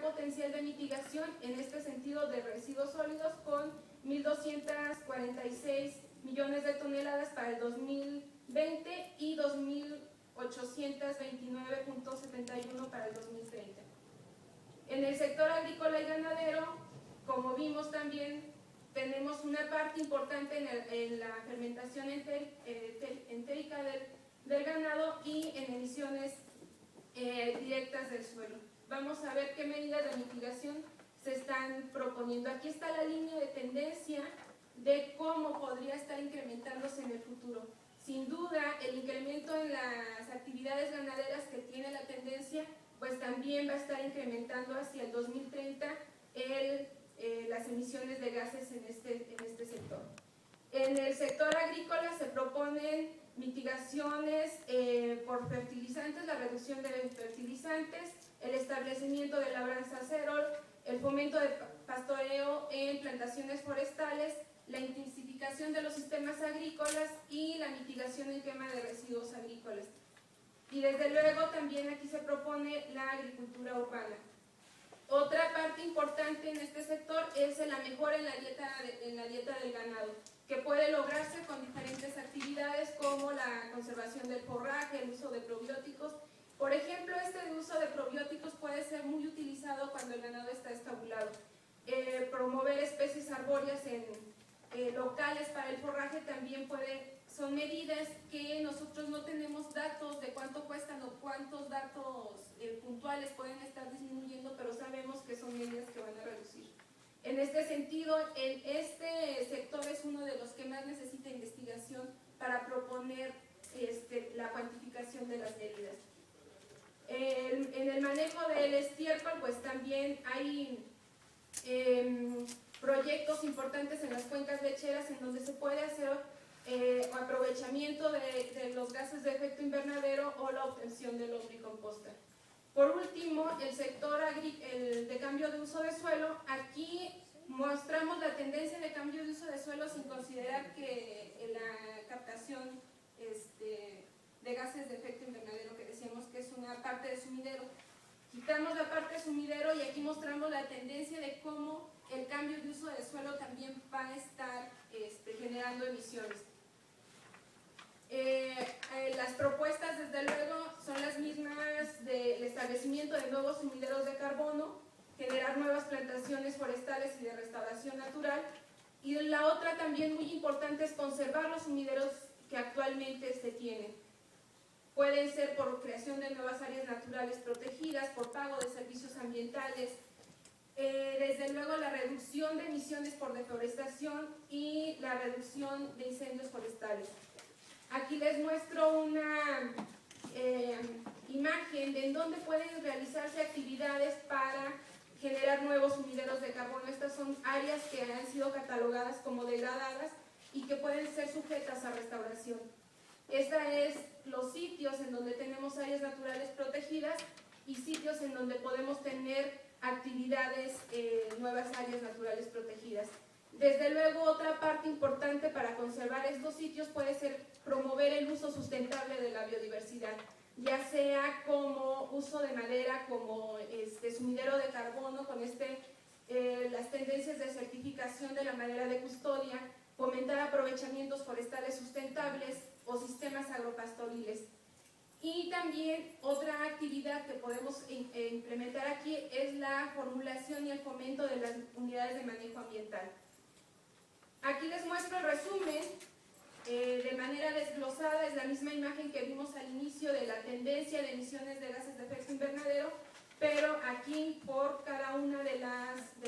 potencial de mitigación en este sentido de residuos sólidos con 1.246 millones de toneladas para el 2020 y 2.829.71 para el 2030. En el sector agrícola y ganadero, como vimos también, tenemos una parte importante en la fermentación entérica del ganado y en emisiones directas del suelo. Vamos a ver qué medidas de mitigación se están proponiendo. Aquí está la línea de tendencia de cómo podría estar incrementándose en el futuro. Sin duda, el incremento en las actividades ganaderas que tiene la tendencia, pues también va a estar incrementando hacia el 2030 las emisiones de gases en este sector. En el sector agrícola se proponen mitigaciones por fertilizantes, la reducción de fertilizantes, el establecimiento de labranza cero, el fomento de pastoreo en plantaciones forestales, la intensificación de los sistemas agrícolas y la mitigación en quema de residuos agrícolas. Y desde luego también aquí se propone la agricultura urbana. Otra parte importante en este sector es la mejora en la dieta del ganado, que puede lograrse con diferentes actividades como la conservación del forraje, el uso de probióticos. Por ejemplo, este uso de probióticos puede ser muy utilizado cuando el ganado está estabulado. Promover especies arbóreas locales para el forraje también son medidas que nosotros no tenemos datos de cuánto cuestan o cuántos datos puntuales pueden estar disminuyendo, pero sabemos que son medidas que van a reducir. En este sentido, este sector es uno de los que más necesita investigación para proponer la cuantificación de las medidas. En el manejo del estiércol, pues también hay proyectos importantes en las cuencas lecheras en donde se puede hacer aprovechamiento de los gases de efecto invernadero o la obtención del lombricomposta. Por último, el sector de cambio de uso de suelo. Aquí mostramos la tendencia de cambio de uso de suelo sin considerar que la captación de gases de efecto invernadero, que decíamos que es una parte de sumidero. Quitamos la parte sumidero y aquí mostramos la tendencia de cómo el cambio de uso de suelo también va a estar generando emisiones. Las propuestas, desde luego, son las mismas del establecimiento de nuevos sumideros de carbono, generar nuevas plantaciones forestales y de restauración natural. Y la otra también muy importante es conservar los sumideros que actualmente se tienen. Pueden ser por creación de nuevas áreas naturales protegidas, por pago de servicios ambientales, desde luego la reducción de emisiones por deforestación y la reducción de incendios forestales. Aquí les muestro una imagen de en dónde pueden realizarse actividades para generar nuevos sumideros de carbono. Estas son áreas que han sido catalogadas como degradadas y que pueden ser sujetas a restauración. Esta es los sitios en donde tenemos áreas naturales protegidas y sitios en donde podemos tener actividades, nuevas áreas naturales protegidas. Desde luego, otra parte importante para conservar estos sitios puede ser promover el uso sustentable de la biodiversidad, ya sea como uso de madera, como sumidero de carbono, con las tendencias de certificación de la madera de custodia, fomentar aprovechamientos forestales sustentables o sistemas agropastoriles. Y también otra actividad que podemos implementar aquí es la formulación y el fomento de las unidades de manejo ambiental. Aquí les muestro el resumen de manera desglosada, es la misma imagen que vimos al inicio de la tendencia de emisiones de gases de efecto invernadero, pero aquí por cada una de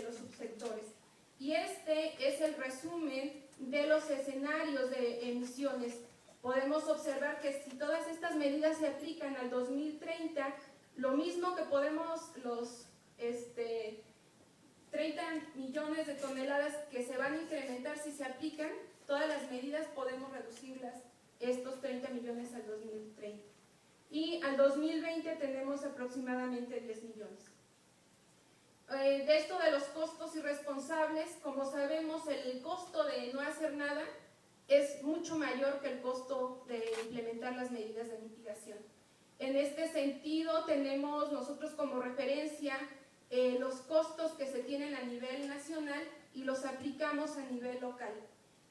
los subsectores. Y este es el resumen de los escenarios de emisiones. Podemos observar que si todas estas medidas se aplican al 2030, lo mismo que los 30 millones de toneladas que se van a incrementar si se aplican, todas las medidas podemos reducirlas, estos 30 millones al 2030. Y al 2020 tenemos aproximadamente 10 millones. De esto de los costos irresponsables, como sabemos, el costo de no hacer nada es mucho mayor que el costo de implementar las medidas de mitigación. En este sentido, tenemos nosotros como referencia los costos que se tienen a nivel nacional y los aplicamos a nivel local.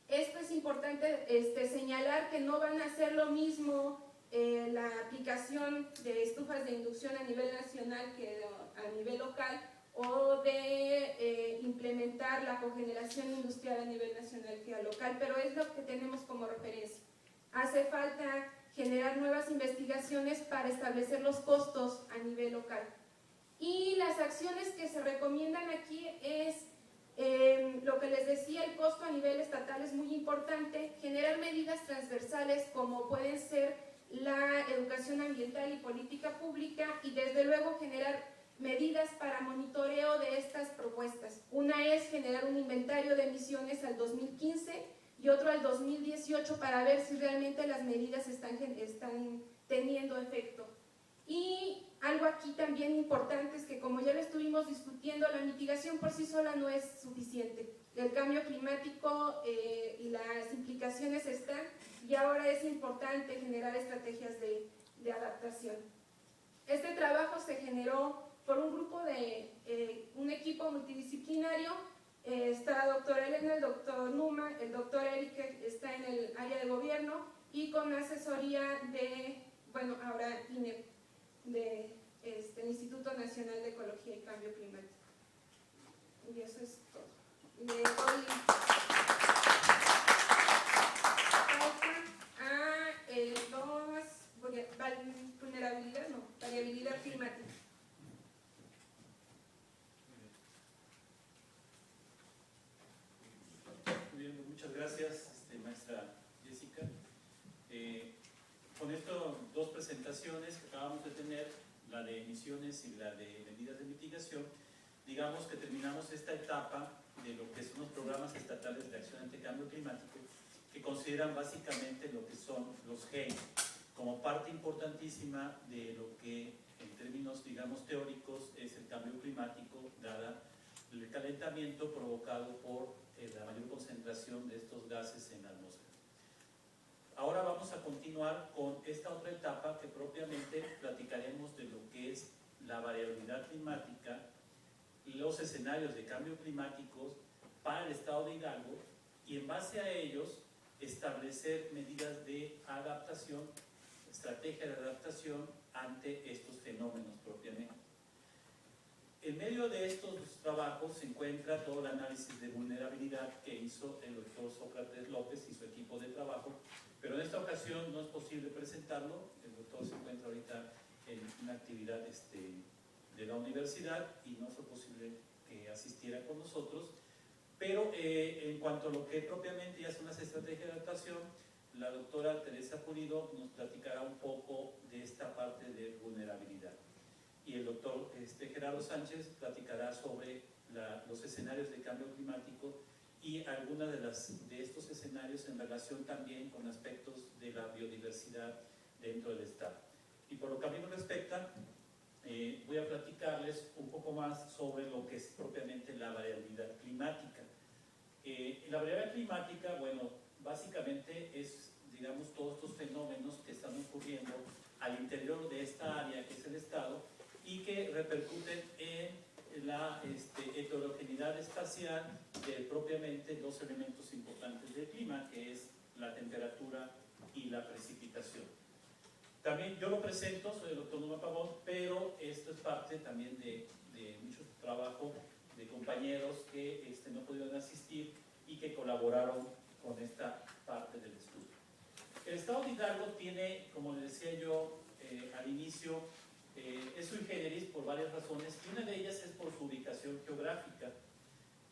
Esto es importante señalar que no van a hacer lo mismo la aplicación de estufas de inducción a nivel nacional que a nivel local, o de implementar la cogeneración industrial a nivel nacional que a local, pero es lo que tenemos como referencia. Hace falta generar nuevas investigaciones para establecer los costos a nivel local. Y las acciones que se recomiendan aquí es, lo que les decía, el costo a nivel estatal es muy importante, generar medidas transversales como pueden ser la educación ambiental y política pública, y desde luego generar medidas para monitoreo de estas propuestas. Una es generar un inventario de emisiones al 2015 y otro al 2018 para ver si realmente las medidas están teniendo efecto. Y algo aquí también importante es que, como ya lo estuvimos discutiendo, la mitigación por sí sola no es suficiente. El cambio climático y las implicaciones están, y ahora es importante generar estrategias de adaptación. Este trabajo se generó por un grupo un equipo multidisciplinario. Está la doctora Elena, el doctor Numa, el doctor Eric, que está en el área de gobierno, y con asesoría de, bueno, ahora INEP, del Instituto Nacional de Ecología y Cambio Climático. Y eso es todo. Le doy variabilidad climática. Muy bien, muchas gracias, maestra Jessica. Con estas dos presentaciones que acabamos de tener, la de emisiones y la de medidas de mitigación, digamos que terminamos esta etapa de lo que son los programas estatales de acción ante cambio climático, que consideran básicamente lo que son los GEI como parte importantísima de lo que en términos, digamos, teóricos es el cambio climático, dada el calentamiento provocado por la mayor concentración de estos gases en la atmósfera. Ahora vamos a continuar con esta otra etapa que propiamente platicaremos de lo que es la variabilidad climática y los escenarios de cambio climáticos para el estado de Hidalgo, y en base a ellos establecer medidas de adaptación, estrategia de adaptación ante estos fenómenos propiamente. En medio de estos trabajos se encuentra todo el análisis de vulnerabilidad que hizo el doctor Sócrates López y su equipo de trabajo, pero en esta ocasión no es posible presentarlo. El doctor se encuentra ahorita en una actividad de la universidad y no fue posible que asistiera con nosotros, pero en cuanto a lo que propiamente ya son las estrategias de adaptación, la doctora Teresa Pulido nos platicará un poco de esta parte de vulnerabilidad. Y el doctor Gerardo Sánchez platicará sobre los escenarios de cambio climático y algunos de estos escenarios en relación también con aspectos de la biodiversidad dentro del Estado. Y por lo que a mí me respecta, voy a platicarles un poco más sobre lo que es propiamente la variabilidad climática. La variabilidad climática, bueno, básicamente es, digamos, todos estos fenómenos que están ocurriendo al interior de esta área que es el Estado y que repercuten en la heterogeneidad espacial de propiamente dos elementos importantes del clima, que es la temperatura y la precipitación. También yo lo presento, soy el doctor Numa Pavón, pero esto es parte también de mucho trabajo de compañeros que no pudieron asistir y que colaboraron con esta parte del estudio. El estado de Hidalgo tiene, como les decía yo al inicio, es sui generis por varias razones, y una de ellas es por su ubicación geográfica,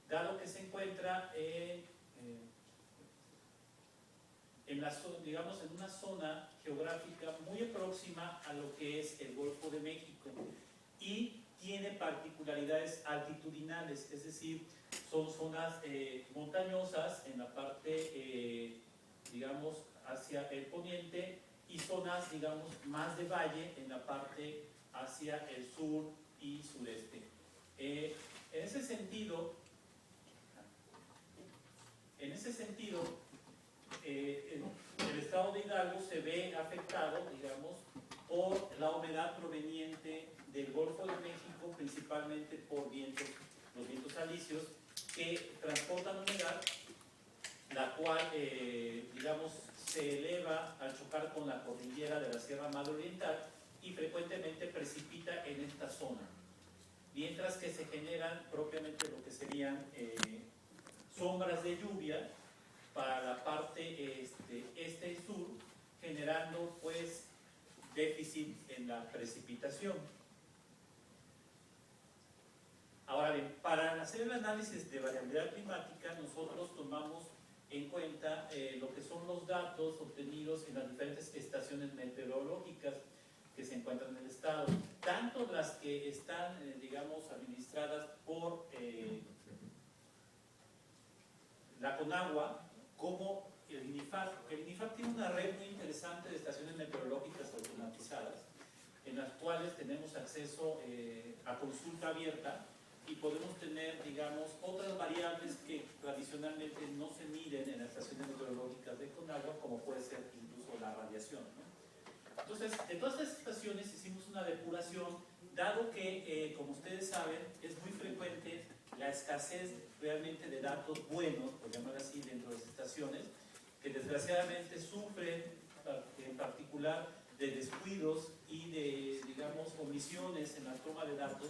dado que se encuentra digamos, en una zona geográfica muy próxima a lo que es el Golfo de México, y tiene particularidades altitudinales, es decir, son zonas montañosas en la parte, digamos, hacia el poniente, y zonas, digamos, más de valle en la parte hacia el sur y sureste. En ese sentido, el estado de Hidalgo se ve afectado, digamos, por la humedad proveniente del Golfo de México principalmente por vientos, los vientos alisios, que transportan humedad, la cual, digamos, se eleva al chocar con la cordillera de la Sierra Madre Oriental y frecuentemente precipita en esta zona, mientras que se generan propiamente lo que serían sombras de lluvia para la parte este y sur, generando pues déficit en la precipitación. Ahora bien, para hacer el análisis de variabilidad climática, nosotros tomamos en cuenta lo que son los datos obtenidos en las diferentes estaciones meteorológicas que se encuentran en el estado, tanto las que están, digamos, administradas por la CONAGUA como el INIFAC. El INIFAC tiene una red muy interesante de estaciones meteorológicas automatizadas, en las cuales tenemos acceso a consulta abierta y podemos tener, digamos, otras variables que tradicionalmente no se miden en las estaciones meteorológicas de CONAGUA, como puede ser incluso la radiación, ¿no? Entonces, de todas estas estaciones hicimos una depuración, dado que, como ustedes saben, es muy frecuente la escasez realmente de datos buenos, por llamarlo así, dentro de las estaciones, que desgraciadamente sufren en particular de descuidos y de, digamos, omisiones en la toma de datos.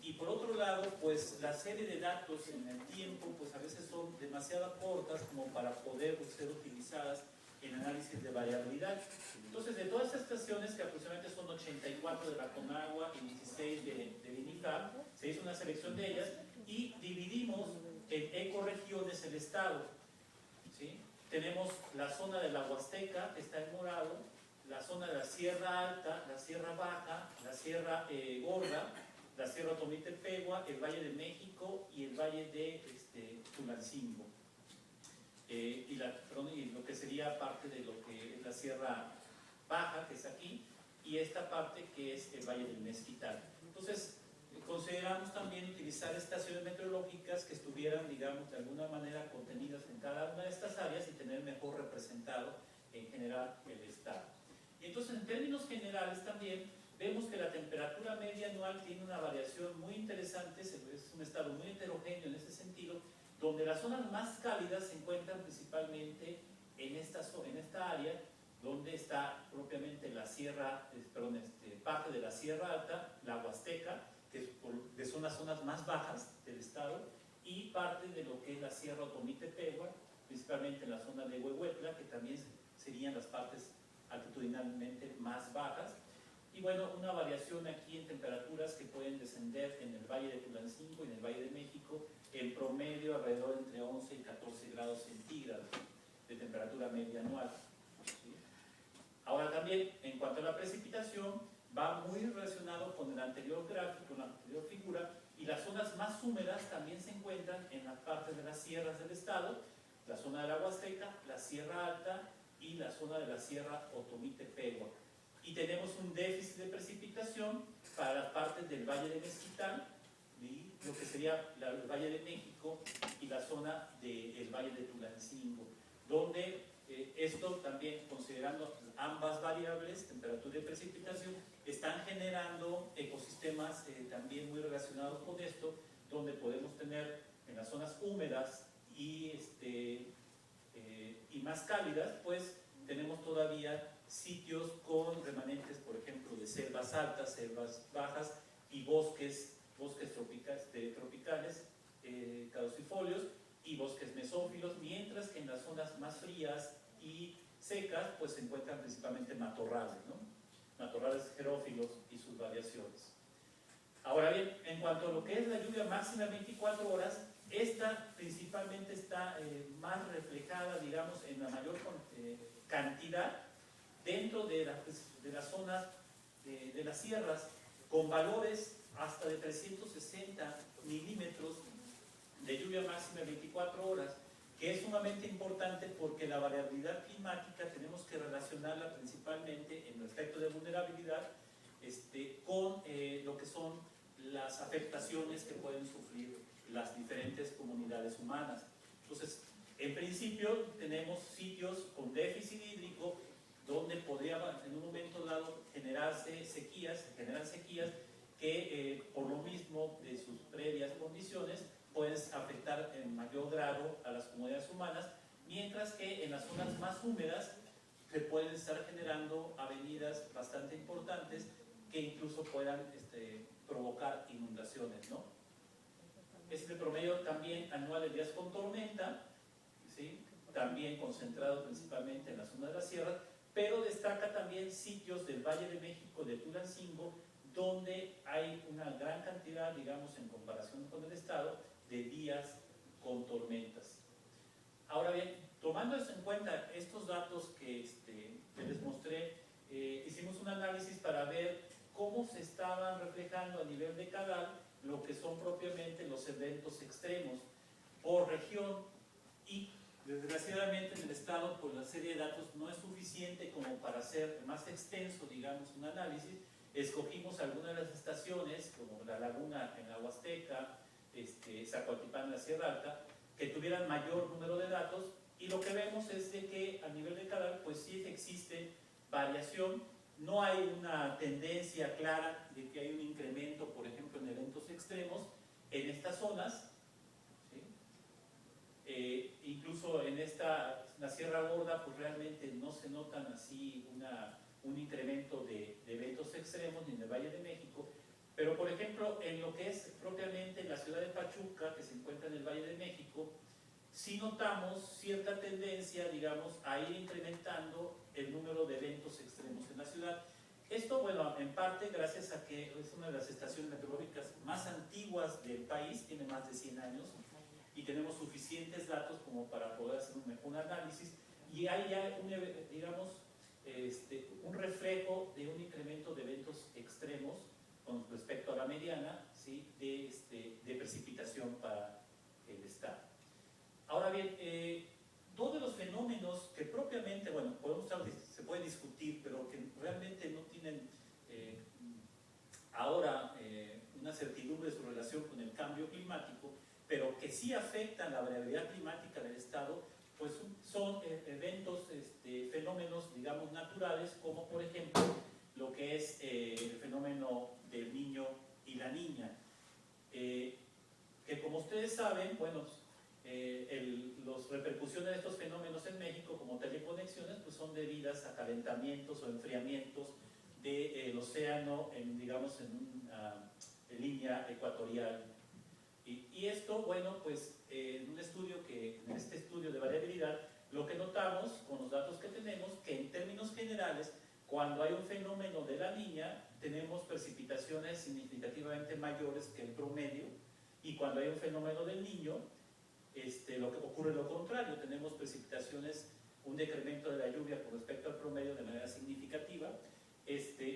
Y por otro lado, pues la serie de datos en el tiempo, pues a veces son demasiado cortas como para poder ser utilizadas en análisis de variabilidad. Entonces, de todas estas estaciones, que aproximadamente son 84 de la CONAGUA y 16 del INIFAC, se hizo una selección de ellas y dividimos en ecorregiones el estado, ¿sí? Tenemos la zona de la Huasteca, que está en morado, la zona de la Sierra Alta, la Sierra Baja, la Sierra Gorda, la Sierra Otomí-Tepehua, el Valle de México y el Valle de Tulancingo. Y lo que sería parte de lo que es la Sierra Baja, que es aquí, y esta parte que es el Valle del Mezquital. Entonces, consideramos también utilizar estaciones meteorológicas que estuvieran, digamos, de alguna manera contenidas en cada una de estas áreas y tener mejor representado en general el estado. Y entonces, en términos generales también, vemos que la temperatura media anual tiene una variación muy interesante, es un estado muy heterogéneo en ese sentido, donde las zonas más cálidas se encuentran principalmente en esta área, donde está propiamente la sierra, parte de la Sierra Alta, la Huasteca, que son las zonas más bajas del estado, y parte de lo que es la Sierra Otomí-Tepehua, principalmente en la zona de Huehuetla, que también serían las partes altitudinalmente más bajas. Y bueno, una variación aquí en temperaturas que pueden descender en el Valle de Tulancingo y en el Valle de México, en promedio alrededor entre 11 y 14 grados centígrados de temperatura media anual. ¿Sí? Ahora también, en cuanto a la precipitación, va muy relacionado con el anterior gráfico, con la anterior figura, y las zonas más húmedas también se encuentran en las partes de las sierras del estado, la zona de la Huasteca, la Sierra Alta y la zona de la Sierra Otomí-Tepehua. Y tenemos un déficit de precipitación para las partes del Valle de Mezquital, y lo que sería el Valle de México y la zona del Valle de Tulancingo, donde esto también, considerando ambas variables, temperatura y precipitación, están generando ecosistemas también muy relacionados con esto, donde podemos tener en las zonas húmedas y más cálidas, pues tenemos todavía sitios con remanentes, por ejemplo, de selvas altas, selvas bajas y bosques tropicales, caducifolios y bosques mesófilos, mientras que en las zonas más frías y secas pues se encuentran principalmente matorrales, ¿no? Matorrales xerófilos y sus variaciones. Ahora bien, en cuanto a lo que es la lluvia máxima de 24 horas, esta principalmente está más reflejada, digamos, en la mayor cantidad dentro de las zonas de las sierras, con valores hasta de 360 milímetros de lluvia máxima de 24 horas, que es sumamente importante porque la variabilidad climática tenemos que relacionarla principalmente en el aspecto de vulnerabilidad con lo que son las afectaciones que pueden sufrir las diferentes comunidades humanas. Entonces, en principio tenemos sitios con déficit hídrico donde podría en un momento dado generan sequías que por lo mismo de sus previas condiciones pueden afectar en mayor grado a las comunidades humanas, mientras que en las zonas más húmedas se pueden estar generando avenidas bastante importantes que incluso puedan provocar inundaciones, ¿no? Este es el promedio también anual de días con tormenta, ¿sí? También concentrado principalmente en la zona de las sierras, pero destaca también sitios del Valle de México, de Tulancingo, donde hay una gran cantidad, digamos, en comparación con el estado, de días con tormentas. Ahora bien, tomando en cuenta estos datos que les mostré, hicimos un análisis para ver cómo se estaban reflejando a nivel decadal lo que son propiamente los eventos extremos por región, y desgraciadamente en el estado pues la serie de datos no es suficiente como para hacer más extenso, digamos, un análisis. Escogimos algunas de las estaciones como La Laguna en la Huasteca, Zacualtipán en la Sierra Alta, que tuvieran mayor número de datos, y lo que vemos es de que a nivel decadal pues sí existe variación. No hay una tendencia clara de que hay un incremento, por ejemplo, en eventos extremos en estas zonas, ¿sí? Incluso en la Sierra Gorda, pues realmente no se notan así un incremento de eventos extremos, ni en el Valle de México. Pero, por ejemplo, en lo que es propiamente la ciudad de Pachuca, que se encuentra en el Valle de México, sí notamos cierta tendencia, digamos, a ir incrementando el número de eventos extremos en la ciudad. Esto, bueno, en parte gracias a que es una de las estaciones meteorológicas más antiguas del país, tiene más de 100 años, y tenemos suficientes datos como para poder hacer un análisis, y hay ya, digamos, un reflejo de un incremento de eventos extremos con respecto a la mediana, ¿sí? de precipitación para el estado. Ahora bien, todos los fenómenos que propiamente, bueno, se puede discutir, pero que realmente no tienen ahora una certidumbre de su relación con el cambio climático, pero que sí afectan la variabilidad climática del estado, pues son eventos, fenómenos, digamos, naturales, como por ejemplo lo que es el fenómeno del niño y la niña, que como ustedes saben, bueno, las repercusiones de estos fenómenos en México, como teleconexiones, pues son debidas a calentamientos o enfriamientos del océano, digamos, en una línea ecuatorial. Y esto, bueno, pues en este estudio de variabilidad, lo que notamos con los datos que tenemos, que en términos generales, cuando hay un fenómeno de la niña, tenemos precipitaciones significativamente mayores que el promedio, y cuando hay un fenómeno del niño, lo que ocurre lo contrario, tenemos precipitaciones, un decremento de la lluvia con respecto al promedio de manera significativa,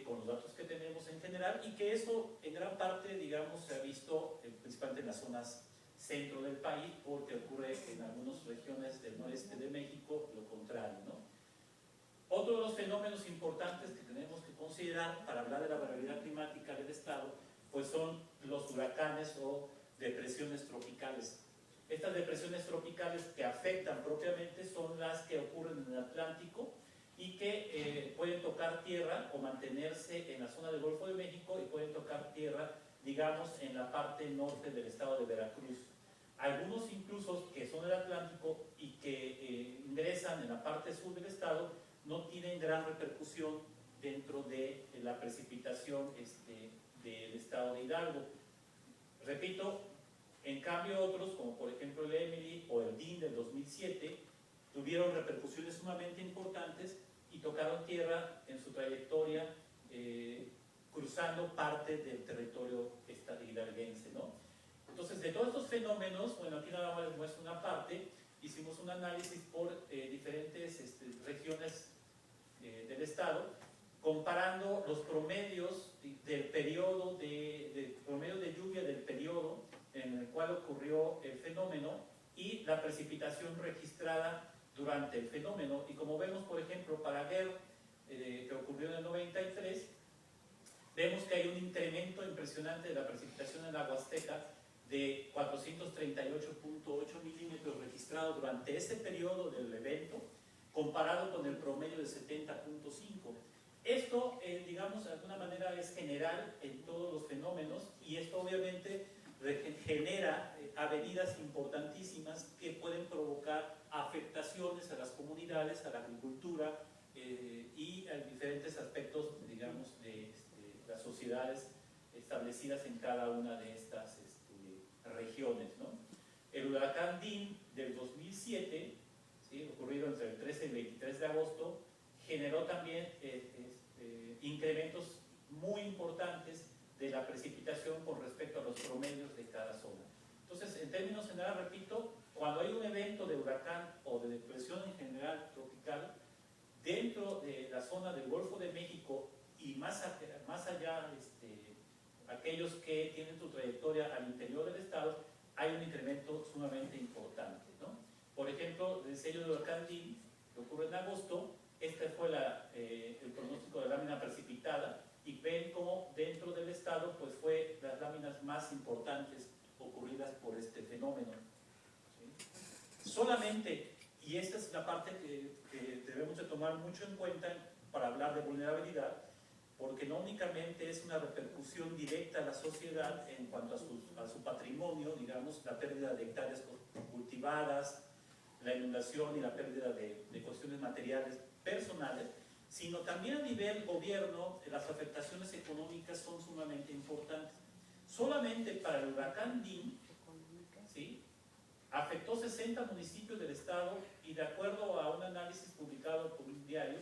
con los datos que tenemos en general, y que eso en gran parte, digamos, se ha visto principalmente en las zonas centro del país, porque ocurre en algunas regiones del noreste de México lo contrario, ¿no? Otro de los fenómenos importantes que tenemos que considerar para hablar de la variabilidad climática del estado, pues son los huracanes o depresiones tropicales. Estas depresiones tropicales que afectan propiamente son las que ocurren en el Atlántico y que pueden tocar tierra o mantenerse en la zona del Golfo de México, y pueden tocar tierra, digamos, en la parte norte del estado de Veracruz. Algunos incluso que son del Atlántico y que ingresan en la parte sur del estado no tienen gran repercusión dentro de la precipitación del estado de Hidalgo. Repito, en cambio otros, como por ejemplo el Emily o el DIN del 2007, tuvieron repercusiones sumamente importantes y tocaron tierra en su trayectoria, cruzando parte del territorio hidalguense, ¿no? Entonces, de todos estos fenómenos, bueno, aquí nada más les muestro una parte. Hicimos un análisis por diferentes regiones del estado, comparando los promedios del periodo promedio de lluvia del periodo en el cual ocurrió el fenómeno y la precipitación registrada durante el fenómeno. Y como vemos, por ejemplo, para Gerd, que ocurrió en el 93, vemos que hay un incremento impresionante de la precipitación en la Huasteca de 438.8 milímetros registrados durante ese periodo del evento, comparado con el promedio de 70.5. Esto, digamos, de alguna manera es general en todos los fenómenos y esto obviamente genera avenidas importantísimas que pueden provocar afectaciones a las comunidades, a la agricultura y a diferentes aspectos, digamos, de las sociedades establecidas en cada una de estas regiones, ¿no? El huracán Dean del 2007, ¿sí?, ocurrido entre el 13 y el 23 de agosto, generó también incrementos muy importantes de la precipitación con respecto a los promedios de cada zona. Entonces, en términos generales, repito, cuando hay un evento de huracán o de depresión en general tropical, dentro de la zona del Golfo de México y más allá, aquellos que tienen su trayectoria al interior del estado, hay un incremento sumamente importante, ¿no? Por ejemplo, el sello de huracán Dean, que ocurre en agosto, este fue el pronóstico de lámina precipitada, y ven cómo dentro del estado pues fue las láminas más importantes ocurridas por este fenómeno, ¿sí? Solamente, y esta es la parte que debemos de tomar mucho en cuenta para hablar de vulnerabilidad, porque no únicamente es una repercusión directa a la sociedad en cuanto a su patrimonio, digamos, la pérdida de hectáreas cultivadas, la inundación y la pérdida de cuestiones materiales personales, sino también a nivel gobierno, las afectaciones económicas son sumamente importantes. Solamente para el huracán Dean, ¿sí?, afectó 60 municipios del estado y de acuerdo a un análisis publicado por un diario,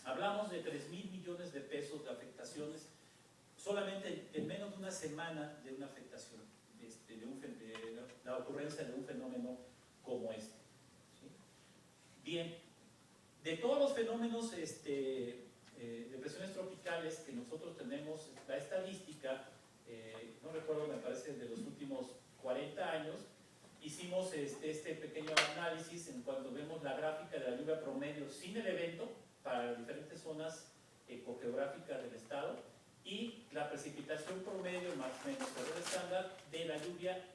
hablamos de 3,000 millones de pesos de afectaciones solamente en menos de una semana de una afectación, de la ocurrencia de un fenómeno como este, ¿sí? Bien, de todos los fenómenos depresiones tropicales que nosotros tenemos, la estadística, no recuerdo, me parece de los últimos 40 años, hicimos este pequeño análisis en cuanto vemos la gráfica de la lluvia promedio sin el evento para diferentes zonas ecogeográficas del estado y la precipitación promedio más o menos el estándar de la lluvia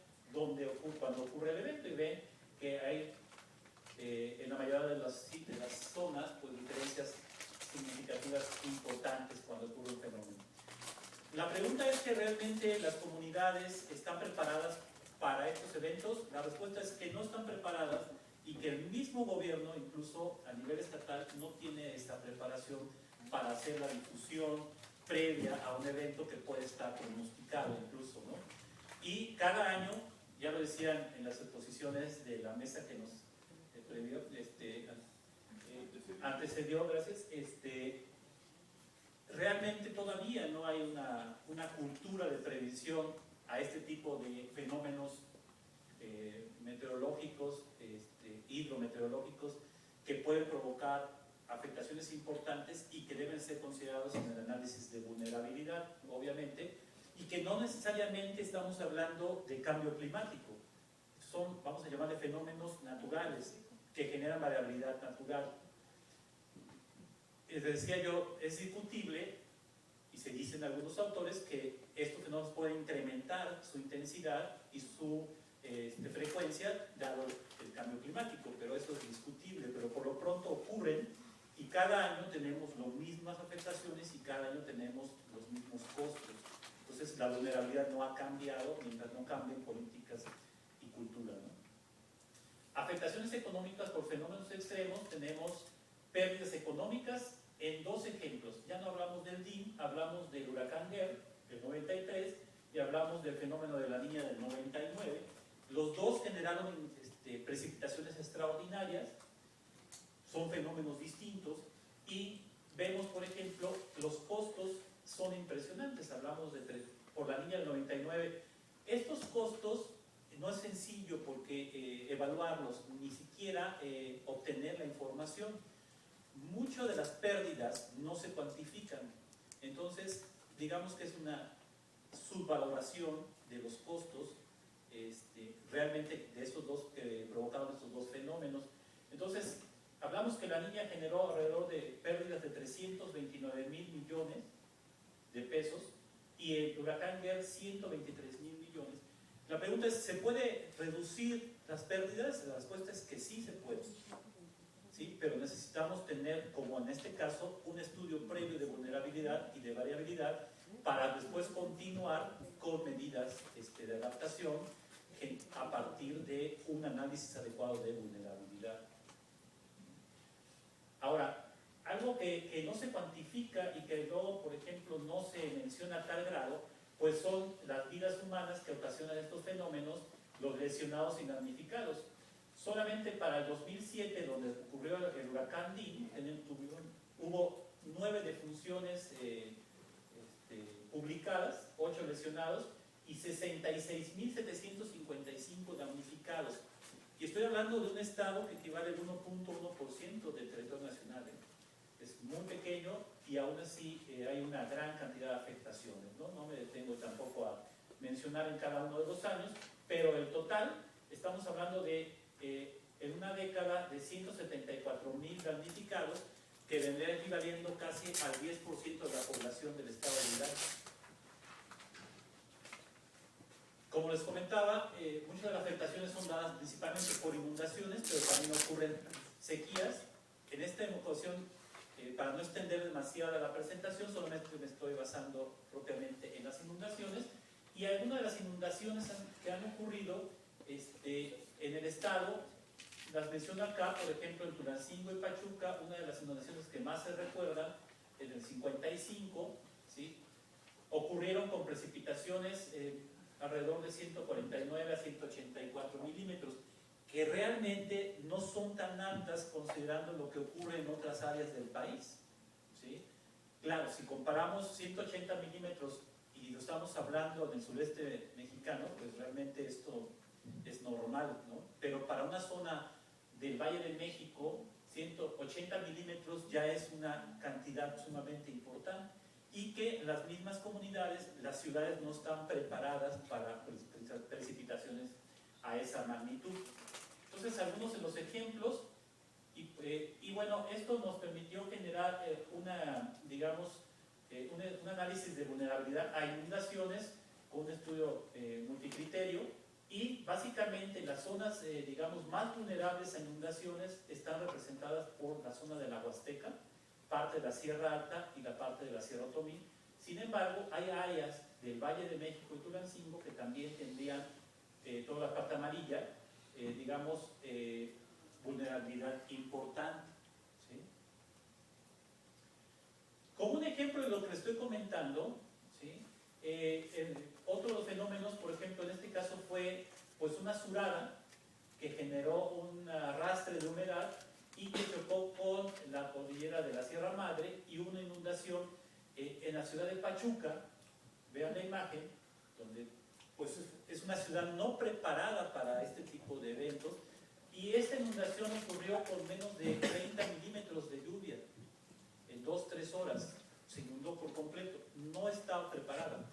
cuando ocurre el evento, y ven que hay en la mayoría de las zonas pues diferencias significativas importantes cuando ocurre un fenómeno. La pregunta es que realmente las comunidades están preparadas para estos eventos. La respuesta es que no están preparadas y que el mismo gobierno, incluso a nivel estatal, no tiene esta preparación para hacer la difusión previa a un evento que puede estar pronosticado incluso, ¿no? Y cada año, ya lo decían en las exposiciones de la mesa que nos antecedió, gracias, realmente todavía no hay una cultura de previsión a este tipo de fenómenos meteorológicos, hidrometeorológicos, que pueden provocar afectaciones importantes y que deben ser considerados en el análisis de vulnerabilidad, obviamente, y que no necesariamente estamos hablando de cambio climático. Son, vamos a llamarle, fenómenos naturales que generan variabilidad natural. Les decía yo, es discutible, y se dicen algunos autores, que estos fenómenos pueden incrementar su intensidad y su frecuencia dado el cambio climático, pero eso es discutible, pero por lo pronto ocurren y cada año tenemos las mismas afectaciones y cada año tenemos los mismos costos. Entonces la vulnerabilidad no ha cambiado mientras no cambien políticas y cultura, ¿no? Afectaciones económicas por fenómenos extremos, tenemos pérdidas económicas en dos ejemplos. Ya no hablamos del DIN, hablamos del huracán Gert del 93 y hablamos del fenómeno de la Niña del 99. Los dos generaron precipitaciones extraordinarias, son fenómenos distintos y vemos, por ejemplo, los costos son impresionantes. Hablamos por la Niña del 99. Estos costos no es sencillo porque evaluarlos, ni siquiera obtener la información. Muchas de las pérdidas no se cuantifican. Entonces, digamos que es una subvaloración de los costos realmente de estos dos que provocaron estos dos fenómenos. Entonces, hablamos que la Niña generó alrededor de pérdidas de 329,000 millones de pesos y el huracán Gert 123,000 millones. La pregunta es, ¿se puede reducir las pérdidas? La respuesta es que sí se puede. ¿sí? Pero necesitamos tener, como en este caso, un estudio previo de vulnerabilidad y de variabilidad para después continuar con medidas de adaptación a partir de un análisis adecuado de vulnerabilidad. Ahora, algo que no se cuantifica y que luego, por ejemplo, no se menciona a tal grado, pues son las vidas humanas que ocasionan estos fenómenos, los lesionados y damnificados. Solamente para el 2007, donde ocurrió el huracán Dean, hubo 9 defunciones publicadas, 8 lesionados y 66.755 damnificados. Y estoy hablando de un estado que equivale al 1.1% del territorio nacional. Es muy pequeño y aún así hay una gran cantidad de afectaciones. No me detengo tampoco a mencionar en cada uno de los años, pero el total, estamos hablando de, en una década, de 174.000 damnificados, que vendría equivaliendo casi al 10% de la población del estado de Hidalgo. Como les comentaba, muchas de las afectaciones son dadas principalmente por inundaciones, pero también ocurren sequías. En esta ocasión, para no extender demasiado la presentación, solamente me estoy basando propiamente en las inundaciones. Y algunas de las inundaciones que han ocurrido en el estado, las menciono acá, por ejemplo, en Tulancingo y Pachuca, una de las inundaciones que más se recuerdan, en el 55, ¿sí? Ocurrieron con precipitaciones alrededor de 149 a 184 milímetros, que realmente no son tan altas considerando lo que ocurre en otras áreas del país, ¿sí? Claro, si comparamos 180 milímetros y lo estamos hablando en el sureste mexicano, pues realmente esto es normal, ¿no? Pero para una zona del Valle de México, 180 milímetros ya es una cantidad sumamente importante, y que las mismas comunidades, las ciudades no están preparadas para precipitaciones a esa magnitud. Entonces, algunos de los ejemplos, y bueno, esto nos permitió generar un análisis de vulnerabilidad a inundaciones con un estudio multicriterio, y básicamente las zonas, más vulnerables a inundaciones están representadas por la zona de la Huasteca, parte de la Sierra Alta y la parte de la Sierra Otomí. Sin embargo, hay áreas del Valle de México y Tulancingo que también tendrían toda la parte amarilla, vulnerabilidad importante, ¿sí? Como un ejemplo de lo que les estoy comentando, ¿sí? Otro de los fenómenos, por ejemplo, en este caso fue pues una surada que generó un arrastre de humedad y que chocó con la cordillera de la Sierra Madre, y una inundación en la ciudad de Pachuca. Vean la imagen, donde pues es una ciudad no preparada para este tipo de eventos, y esta inundación ocurrió con menos de 30 milímetros de lluvia en 2-3 horas. Se inundó por completo, no estaba preparada.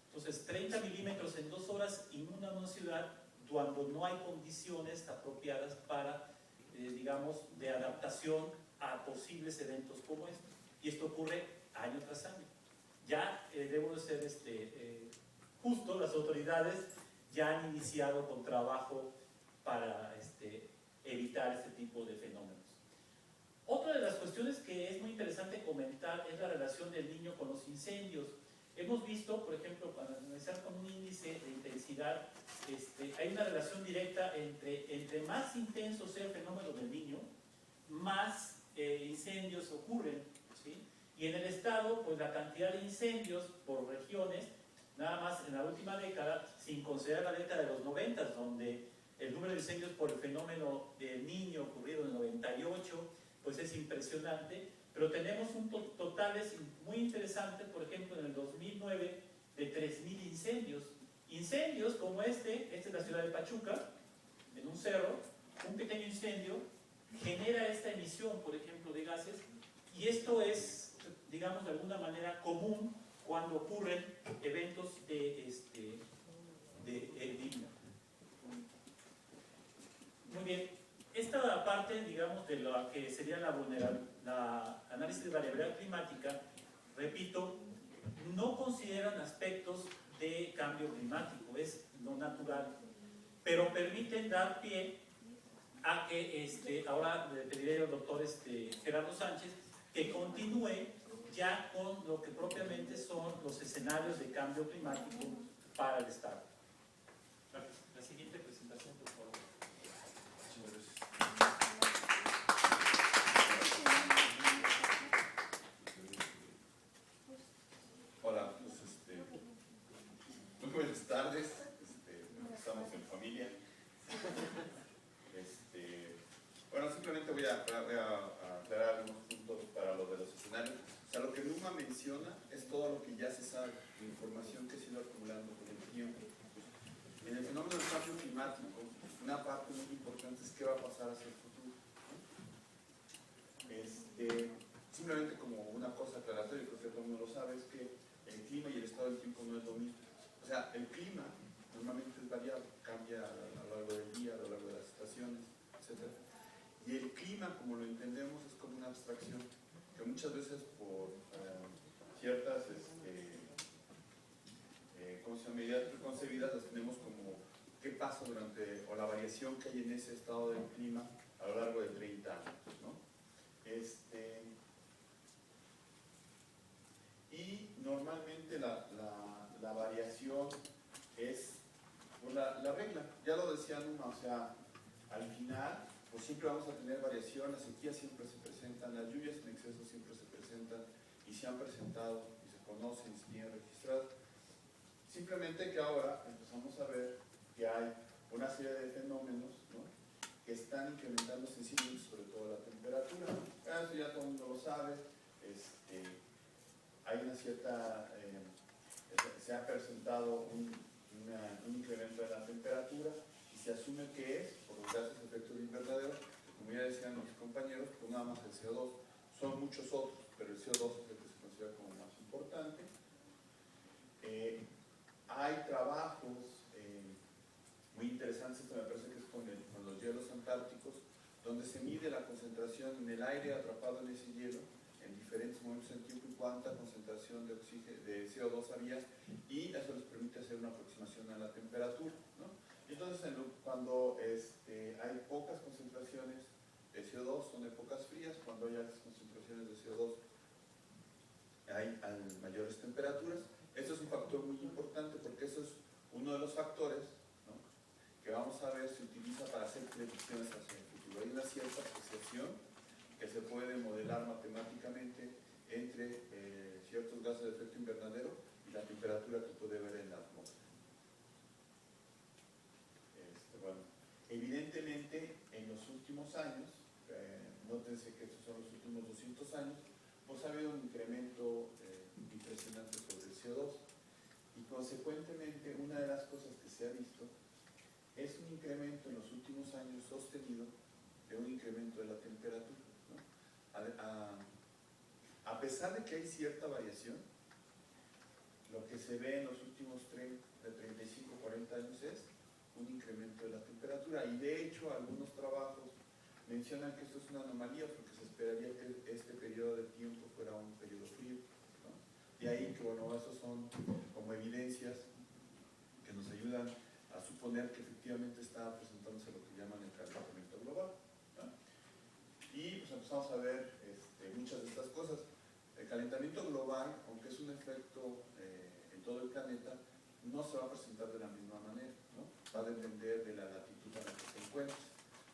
Entonces, 30 milímetros en 2 horas inunda una ciudad cuando no hay condiciones apropiadas para de adaptación a posibles eventos como este. Y esto ocurre año tras año. Ya debo de ser justo, las autoridades ya han iniciado con trabajo para evitar este tipo de fenómenos. Otra de las cuestiones que es muy interesante comentar es la relación del niño con los incendios. Hemos visto, por ejemplo, para analizar con un índice de intensidad, hay una relación directa entre más intenso sea el fenómeno del niño, más incendios ocurren, ¿sí? Y en el estado, pues la cantidad de incendios por regiones, nada más en la última década, sin considerar la década de los 90, donde el número de incendios por el fenómeno del niño ocurrido en el 98, pues es impresionante, pero tenemos un totales muy interesante, por ejemplo, en el 2009, de 3.000 incendios. Incendios como este es la ciudad de Pachuca, en un cerro, un pequeño incendio genera esta emisión, por ejemplo, de gases, y esto es, de alguna manera común cuando ocurren eventos de El Niño. Muy bien, esta parte, de lo que sería la análisis de variabilidad climática, repito, no consideran aspectos de cambio climático, es lo natural, pero permiten dar pie a que ahora le pediré al doctor Gerardo Sánchez que continúe ya con lo que propiamente son los escenarios de cambio climático para el Estado. La siguiente presentación, por favor. Hola, muy buenas tardes, estamos en familia. Bueno, simplemente voy a aclarar algunos puntos para lo de los escenarios. O sea, lo que Numa menciona es todo lo que ya se sabe, la información que se ha ido acumulando con el tiempo. En el fenómeno del cambio climático, una parte muy importante es qué va a pasar hacia el futuro, ¿no? Simplemente como una cosa aclaratoria, creo que todo el mundo lo sabe, es que el clima y el estado del tiempo no es lo mismo. O sea, el clima normalmente es variable, cambia a lo largo del día, a lo largo de las estaciones, etc. Y el clima, como lo entendemos, es como una abstracción que muchas veces por ciertas medidas preconcebidas las tenemos como qué pasa durante, o la variación que hay en ese estado del clima a lo largo de 30 años, ¿no? Y normalmente la variación es pues, la regla, ya lo decía Numa, o sea, al final pues siempre vamos a tener variación, las sequías siempre se presentan, las lluvias en exceso siempre se presentan y se han presentado y se conocen y se tienen registradas. Simplemente que ahora empezamos a ver que hay una serie de fenómenos, ¿no?, que están incrementando sensiblemente, sobre todo la temperatura. Eso ya todo el mundo lo sabe. Hay una cierta, se ha presentado un incremento de la temperatura y se asume que es por los gases de efecto invernadero, como ya decían mis compañeros, pues nada más el CO2, son muchos otros, pero el CO2 es el que se considera como más importante. Hay trabajos muy interesantes, esto me parece que es con los hielos antárticos, donde se mide la concentración en el aire atrapado en ese hielo en diferentes momentos en tiempo y cuánta concentración de CO2 había, y eso les permite hacer una aproximación a la temperatura, ¿no? Entonces, cuando hay pocas concentraciones de CO2 son épocas frías, cuando hay altas concentraciones de CO2 hay mayores temperaturas. Esto es un factor muy importante porque eso es uno de los factores, ¿no?, que vamos a ver se utiliza para hacer predicciones hacia el futuro. Hay una cierta asociación que se puede modelar matemáticamente entre ciertos gases de efecto invernadero y la temperatura que puede haber en la atmósfera. Bueno, evidentemente en los últimos años, nótense que estos son los últimos 200 años, pues ha habido un incremento impresionante sobre el CO2 y consecuentemente una de las cosas que se ha visto es un incremento en los últimos años sostenido de un incremento de la temperatura, ¿no? A pesar de que hay cierta variación, lo que se ve en los últimos de 35 o 40 años es un incremento de la temperatura, y de hecho algunos trabajos mencionan que esto es una anomalía porque se esperaría que este periodo de tiempo fuera un periodo frío, ¿no? De ahí que, bueno, esos son como evidencias que nos ayudan a suponer que efectivamente está presentándose lo que llaman el calentamiento global, ¿no? Y pues empezamos a ver muchas de estas cosas. El calentamiento global, aunque es un efecto en todo el planeta, no se va a presentar de la misma manera, ¿no? Va a depender de la latitud en la que te encuentres.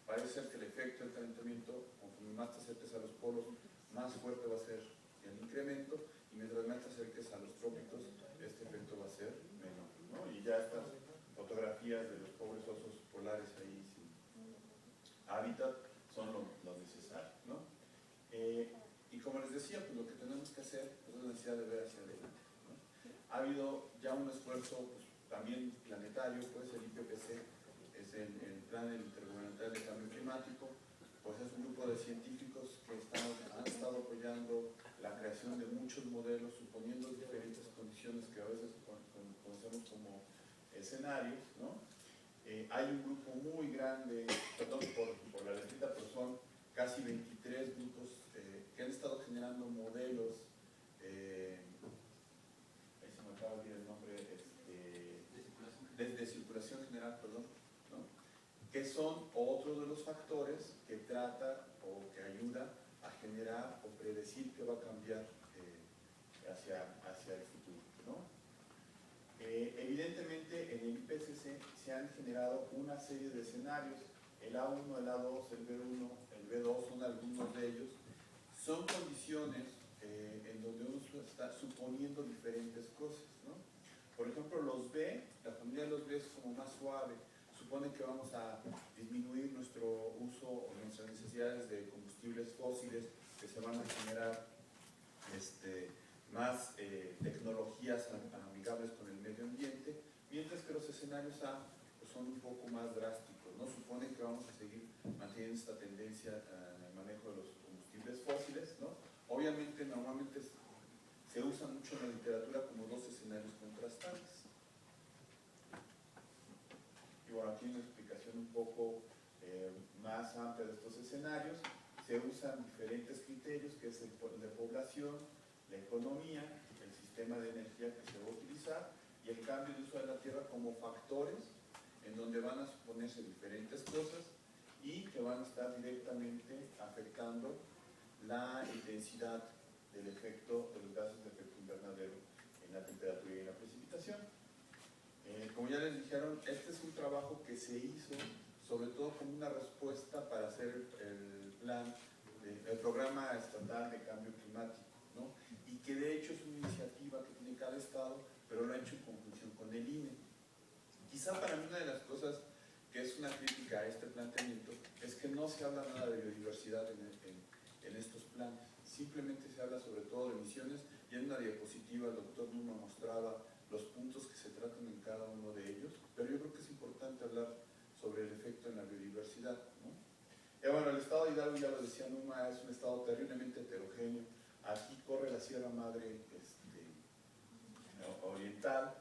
Parece ser que el efecto del calentamiento, conforme más te acerques a los polos, más fuerte va a ser el incremento, y mientras más te acerques a los trópicos, este efecto va a ser menor, ¿no? Y ya estas fotografías de los pobres osos polares ahí sin hábitat son lo necesario, ¿no? Y como les decía, pues lo que tenemos que hacer es la necesidad de ver hacia adelante, ¿no? Ha habido ya un esfuerzo pues, también planetario, pues el IPCC es el Plan Intergubernamental de Cambio Climático, pues es un grupo de científicos que han estado apoyando la creación de muchos modelos, suponiendo diferentes condiciones que a veces conocemos como escenarios, ¿no? Hay un grupo muy grande, perdón por la letrita, pero son casi 23 grupos que han estado generando modelos, ahí se me acaba de olvidar el nombre, de circulación general, perdón, ¿no? que son otros de los factores que trata o que ayuda a generar o predecir que va a cambiar hacia el futuro, ¿no? Evidentemente en el IPCC se han generado una serie de escenarios, el A1, el A2, el B1, el B2 son algunos de ellos, son condiciones en donde uno está suponiendo diferentes cosas, ¿no? Por ejemplo, los B, la familia de los B es como más suave, supone que vamos a disminuir nuestro uso o nuestras necesidades de combustibles fósiles, que se van a generar más tecnologías amigables con el medio ambiente, mientras que los escenarios A pues, son un poco más drásticos, ¿no? Supone que vamos a seguir manteniendo esta tendencia en el manejo de los combustibles fósiles, ¿no? Obviamente, normalmente se usa mucho en la literatura como dos escenarios contrastantes. Y bueno, aquí una explicación un poco más amplia de estos escenarios. Se usan diferentes criterios, que es el de población, la economía, el sistema de energía que se va a utilizar y el cambio de uso de la tierra como factores en donde van a suponerse diferentes cosas y que van a estar directamente afectando la intensidad del efecto de los gases de efecto invernadero en la temperatura y en la precipitación. Como ya les dijeron, este es un trabajo que se hizo sobre todo como una respuesta para hacer el programa estatal de cambio climático, ¿no? Y que de hecho es una iniciativa que tiene cada estado, pero lo ha hecho en conjunción con el INE. Quizá para mí una de las cosas que es una crítica a este planteamiento es que no se habla nada de biodiversidad en estos planes. Simplemente se habla sobre todo de emisiones y en una diapositiva el doctor Numa mostraba los puntos que se tratan en cada uno de ellos, pero yo creo que es importante hablar sobre el efecto en la biodiversidad, ¿no? Bueno, el estado de Hidalgo, ya lo decía Numa, es un estado terriblemente heterogéneo. Aquí corre la Sierra Madre oriental.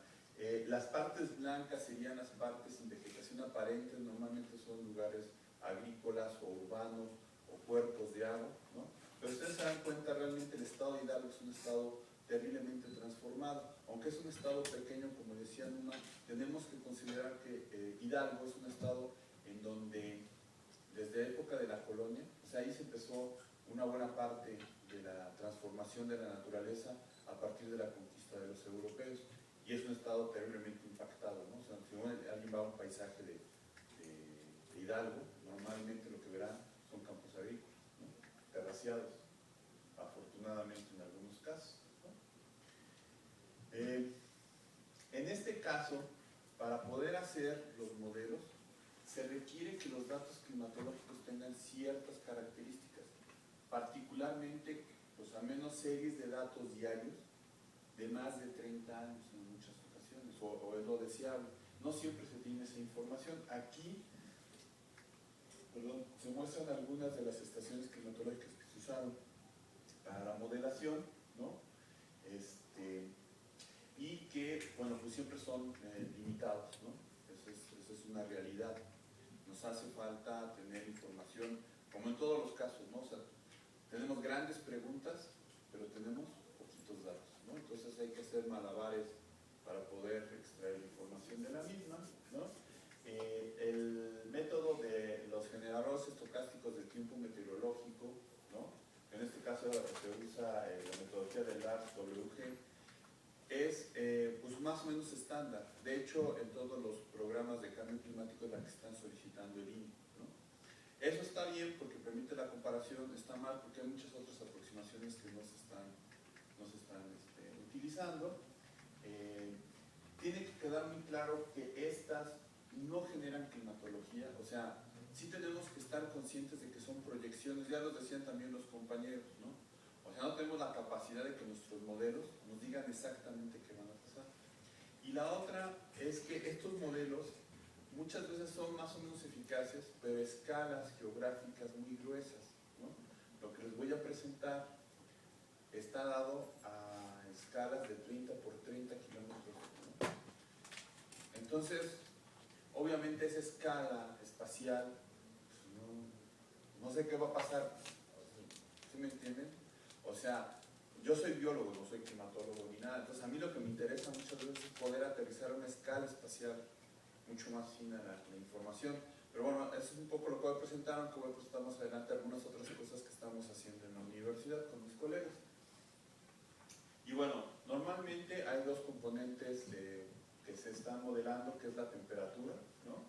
Las partes blancas serían las partes sin vegetación aparente, normalmente son lugares agrícolas o urbanos o cuerpos de agua, ¿no? Pero ustedes se dan cuenta, realmente el estado de Hidalgo es un estado terriblemente transformado. Aunque es un estado pequeño, como decía Numa, tenemos que considerar que Hidalgo es un estado en donde desde la época de la colonia, o sea, ahí se empezó una buena parte de la transformación de la naturaleza a partir de la conquista de los europeos, y es un estado terriblemente impactado, ¿no? O sea, si alguien va a un paisaje de Hidalgo, normalmente lo que verán son campos agrícolas, ¿no? Terraciados, afortunadamente en algunos casos, ¿no? En este caso, para poder hacer los modelos, se requiere que los datos climatológicos tengan ciertas características, particularmente, pues al menos series de datos diarios de más de 30 años en muchas ocasiones, o es lo deseable. No siempre se tiene esa información. Aquí, se muestran algunas de las estaciones climatológicas que se usaron para la modelación, ¿no? Y que, bueno, pues siempre son limitados, ¿no? Esa es una realidad. Nos hace falta tener información, como en todos los casos, ¿no? O sea, tenemos grandes preguntas, pero tenemos poquitos datos, ¿no? Entonces hay que hacer malabares para poder extraer información de la misma, ¿no? El método de los generadores estocásticos del tiempo meteorológico, ¿no? En este caso se usa la metodología del LARS-WG, es pues más o menos estándar. De hecho, en todos los programas de cambio climático es la que están solicitando el INE, ¿no? Eso está bien porque permite la comparación, está mal porque hay muchas otras aproximaciones que no se están utilizando. Tiene que quedar muy claro que estas no generan climatología, o sea, sí tenemos que estar conscientes de que son proyecciones, ya los decían también los compañeros, ¿no? O sea, no tenemos la capacidad de que nuestros modelos nos digan exactamente qué van a pasar. Y la otra es que estos modelos muchas veces son más o menos eficaces, pero a escalas geográficas muy gruesas, ¿no? Lo que les voy a presentar está dado a escalas de 30 por 30 kilómetros, ¿no? Entonces, obviamente esa escala espacial, pues no sé qué va a pasar, ¿sí me entienden? O sea, yo soy biólogo, no soy climatólogo ni nada, entonces a mí lo que me interesa muchas veces es poder aterrizar a una escala espacial mucho más fina la información, Pero bueno, eso es un poco lo que voy a presentar, aunque voy a presentar más adelante algunas otras cosas que estamos haciendo en la universidad con mis colegas. Y bueno, normalmente hay dos componentes que se están modelando, que es la temperatura, ¿no?,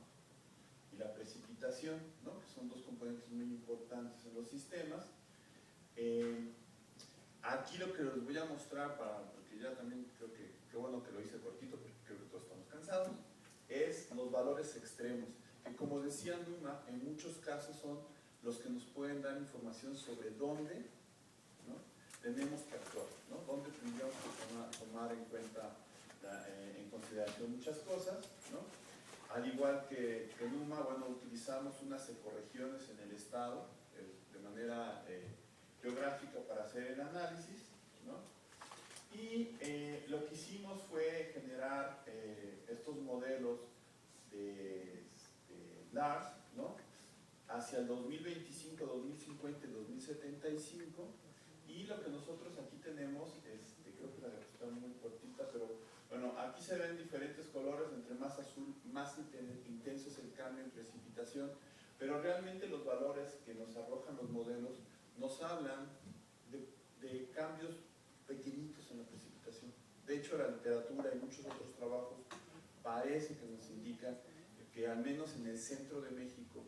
y la precipitación, ¿no?, que son dos componentes muy importantes en los sistemas. Aquí lo que les voy a mostrar, porque ya también creo que qué bueno que lo hice cortito, porque creo que todos estamos cansados, es los valores extremos, que como decía Numa, en muchos casos son los que nos pueden dar información sobre dónde, ¿no?, tenemos que actuar, ¿no?, dónde tendríamos que tomar en cuenta, en consideración muchas cosas, ¿no? Al igual que Numa, bueno, utilizamos unas ecorregiones en el estado de manera geográfica para hacer el análisis, ¿no? Y lo que hicimos fue generar estos modelos de LARS, ¿no?, hacia el 2025, 2050 y 2075, y lo que nosotros aquí tenemos, creo que la está muy cortita, pero bueno, aquí se ven diferentes colores, entre más azul, más intenso es el cambio en precipitación, pero realmente los valores que nos arrojan los modelos nos hablan de cambios pequeñitos en la precipitación. De hecho, la literatura y muchos otros trabajos parece que nos indican que al menos en el centro de México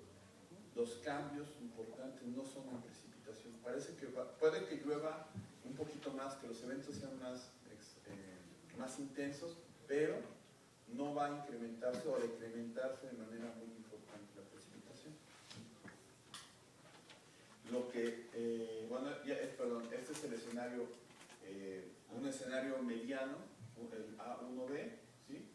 los cambios importantes no son en precipitación. Parece que puede que llueva un poquito más, que los eventos sean más intensos, pero no va a incrementarse o decrementarse de manera muy importante la precipitación. Lo que, bueno, este es el escenario, un escenario mediano, el A1B, ¿sí?,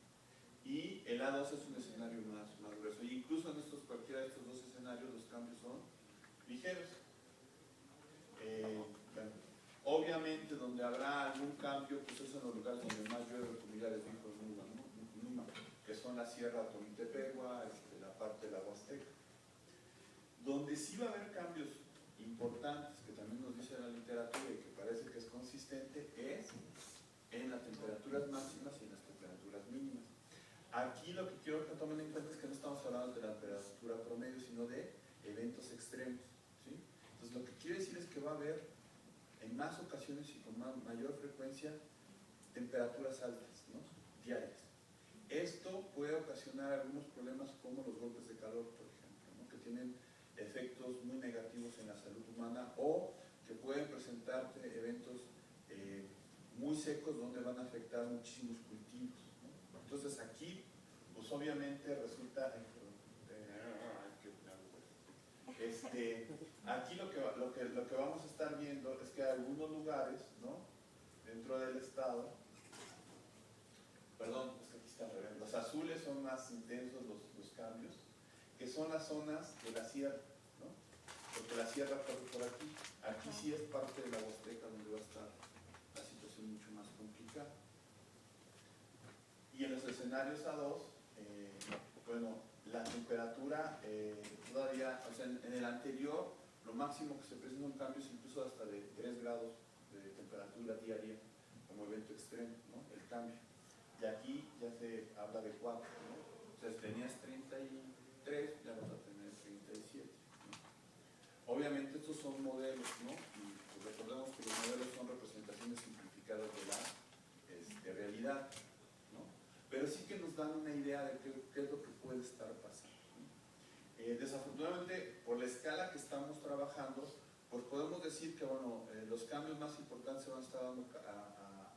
y el A2 es un escenario más grueso. Y incluso en cualquiera de estos dos escenarios los cambios son ligeros. Bueno, obviamente donde habrá algún cambio, pues es en los lugares donde más llueve, como ya les dijo Numa, que son la Sierra Tonitepegua, la parte de la Huasteca. Donde sí va a haber cambios importantes, que también nos dice la literatura y que parece que es consistente, es en las temperaturas máximas y en las temperaturas mínimas. Aquí lo que quiero que tomen en cuenta es que no estamos hablando de la temperatura promedio, sino de eventos extremos, ¿sí? Entonces lo que quiere decir es que va a haber en más ocasiones y con mayor frecuencia temperaturas altas, ¿no?, diarias. Esto puede ocasionar algunos problemas como los golpes de calor, por ejemplo, ¿no?, que tienen efectos muy negativos en la salud humana, o que pueden presentarte eventos muy secos donde van a afectar muchísimos cultivos, ¿no? Entonces aquí, pues obviamente resulta, aquí lo que vamos a estar viendo es que hay algunos lugares, ¿no?, dentro del estado, perdón, es que aquí está al revés, los azules son más intensos los cambios, que son las zonas de la sierra, ¿no?, porque la sierra pasa por aquí. Aquí sí es parte de la Huasteca donde va a estar la situación mucho más complicada. Y en los escenarios A2, bueno, la temperatura todavía, o sea, en el anterior, lo máximo que se presenta un cambio es incluso hasta de 3 grados de temperatura diaria como evento extremo, ¿no?, el cambio. Y aquí ya se habla de 4, ¿no? O sea, si tenías 33, ya vas a tener 37, ¿no? Obviamente estos son modelos, ¿no? Y pues recordemos que los modelos son representaciones simplificadas de la realidad, ¿no? Pero sí que nos dan una idea de qué es lo que puede estar pasando, ¿no? Desafortunadamente, por la escala que estamos trabajando, pues podemos decir que, bueno, los cambios más importantes se van a estar dando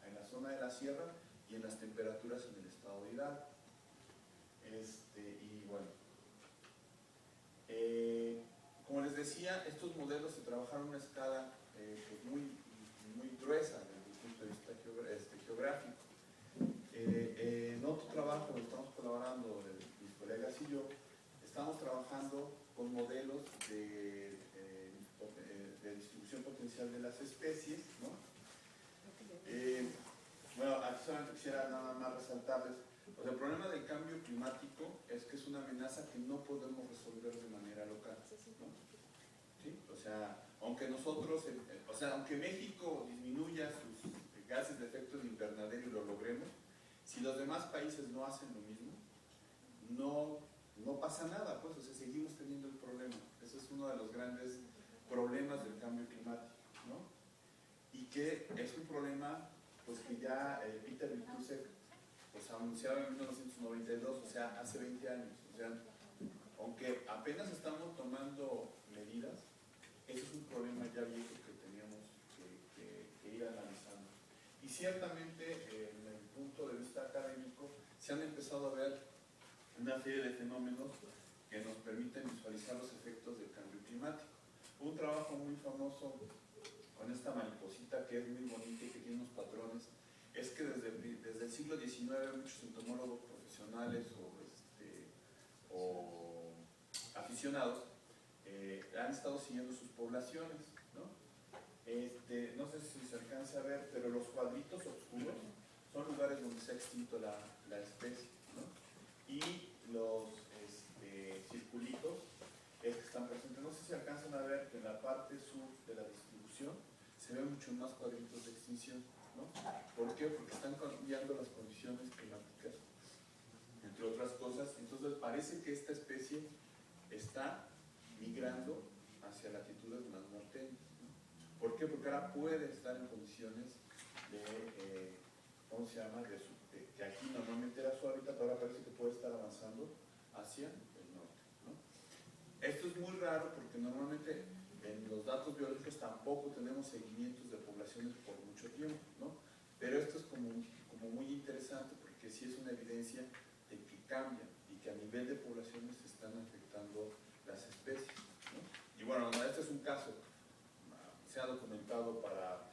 en la zona de la sierra y en las temperaturas en el estado de Hidalgo. Y bueno, como les decía, estos modelos se trabajaron a una escala pues muy gruesa desde el punto de vista geográfico. En otro trabajo donde estamos colaborando mis colegas y yo, estamos trabajando con modelos de distribución potencial de las especies, ¿no? Bueno, aquí solamente quisiera nada más resaltarles, pues el problema del cambio climático es que es una amenaza que no podemos resolver de manera local, ¿no? ¿Sí? O sea, aunque nosotros, aunque México disminuya sus gases de efecto de invernadero y lo logremos, si los demás países no hacen lo mismo, no no pasa nada, pues, o sea, seguimos teniendo el problema. Ese es uno de los grandes problemas del cambio climático, ¿no? Y que es un problema, pues, que ya Peter Wituszek, pues, anunciaba en 1992, o sea, hace 20 años. O sea, aunque apenas estamos tomando medidas, ese es un problema ya viejo que teníamos que ir analizando. Y ciertamente, en el punto de vista académico, se han empezado a ver una serie de fenómenos que nos permiten visualizar los efectos del cambio climático. Un trabajo muy famoso con esta mariposita que es muy bonita y que tiene unos patrones, es que desde el siglo XIX muchos entomólogos profesionales o aficionados han estado siguiendo sus poblaciones, ¿no? No sé si se alcanza a ver, pero los cuadritos oscuros son lugares donde se ha extinto la especie, ¿no? Y los circulitos que están presentes, no sé si alcanzan a ver que en la parte sur de la distribución se ven mucho más cuadritos de extinción, ¿no? ¿Por qué? Porque están cambiando las condiciones climáticas, entre otras cosas. Entonces parece que esta especie está migrando hacia latitudes más norteñas, ¿no? ¿Por qué? Porque ahora puede estar en condiciones de, ¿cómo se llama? Que aquí normalmente era su hábitat, ahora parece que puede estar avanzando hacia el norte, ¿no? Esto es muy raro porque normalmente en los datos biológicos tampoco tenemos seguimientos de poblaciones por mucho tiempo, ¿no? Pero esto es como muy interesante porque sí es una evidencia de que cambian y que a nivel de poblaciones se están afectando las especies, ¿no? Y bueno, este es un caso, se ha documentado para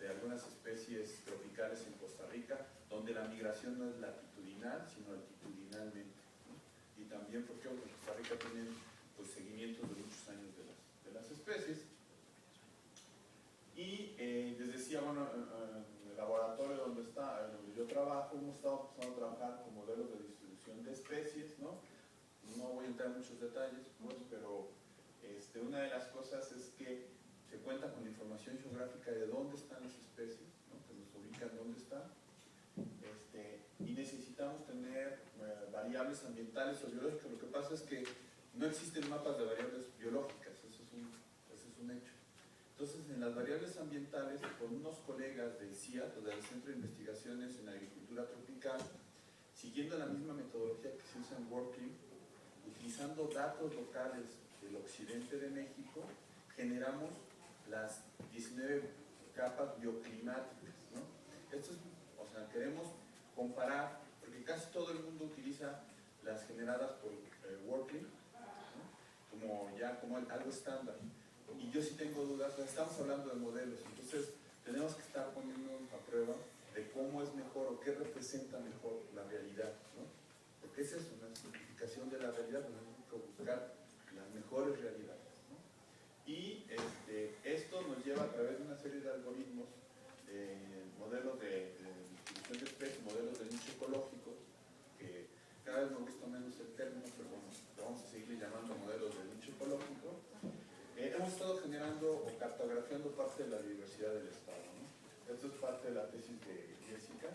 algunas especies tropicales en Costa Rica, donde la migración no es latitudinal, sino altitudinalmente, ¿no? Y también porque en Costa Rica tienen, pues, seguimientos de muchos años de las especies. Y les decía, bueno, en el laboratorio donde yo trabajo, hemos estado empezando a trabajar con modelos de distribución de especies, ¿no? No voy a entrar en muchos detalles, pues, pero una de las cosas es que se cuenta con información geográfica de dónde están las especies, ¿no? Que nos ubican dónde están, y necesitamos tener variables ambientales o biológicas. Lo que pasa es que no existen mapas de variables biológicas, ese es un hecho. Entonces, en las variables ambientales, con unos colegas del CIAT, o del Centro de Investigaciones en Agricultura Tropical, siguiendo la misma metodología que se usa en WorldClim, utilizando datos locales del occidente de México, generamos las 19 capas bioclimáticas, ¿no? Esto es, o sea, queremos comparar, porque casi todo el mundo utiliza las generadas por WorldClim, ¿no? como algo estándar. Y yo sí tengo dudas, estamos hablando de modelos, entonces tenemos que estar poniéndonos a prueba de cómo es mejor o qué representa mejor la realidad, ¿no? Porque esa es una simplificación de la realidad, tenemos que buscar las mejores realidades, ¿no? Y esto nos lleva a través de una serie de algoritmos, modelos de distribución de especies, modelos de nicho ecológico, que cada vez me gusta menos el término, pero bueno, vamos a seguirle llamando modelos de nicho ecológico. Hemos estado generando o cartografiando parte de la diversidad del estado, ¿no? Esto es parte de la tesis de Jessica.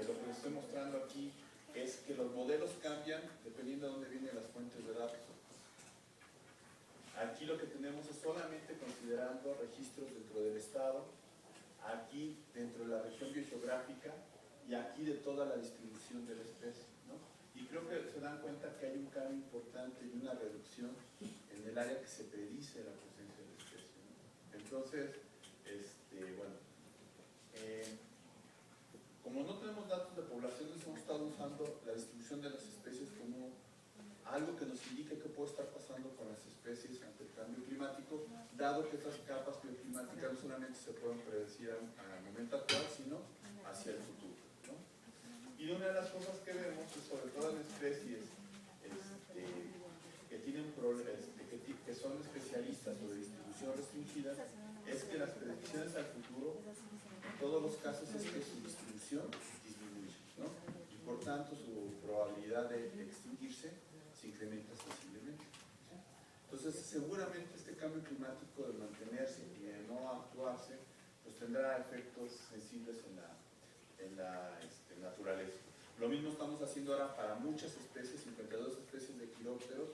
Lo que les estoy mostrando aquí es que los modelos cambian dependiendo de dónde vienen las fuentes de datos. Aquí lo que tenemos es solamente considerando registros dentro del estado, aquí dentro de la región biogeográfica y aquí de toda la distribución de la especie, ¿no? Y creo que se dan cuenta que hay un cambio importante y una reducción en el área que se predice la presencia de la especie, ¿no? Entonces, bueno, como no tenemos datos de poblaciones, hemos estado usando la distribución de las especies como algo que nos indique qué puede estar pasando con las especies ante el cambio climático, dado que estas capas bioclimáticas no solamente se pueden predecir al momento actual, sino hacia el futuro, ¿no? Y una de las cosas que vemos es, sobre todo en especies que tienen que son especialistas o de distribución restringida, es que las predicciones al futuro, en todos los casos, es que su distribución disminuye, ¿no? Y por tanto su probabilidad de extinguirse se incrementa sensiblemente, ¿sí? Entonces, seguramente este cambio climático, de mantenerse y de no actuarse, pues tendrá efectos sensibles en la naturaleza. Lo mismo estamos haciendo ahora para muchas especies, 52 especies de quirópteros,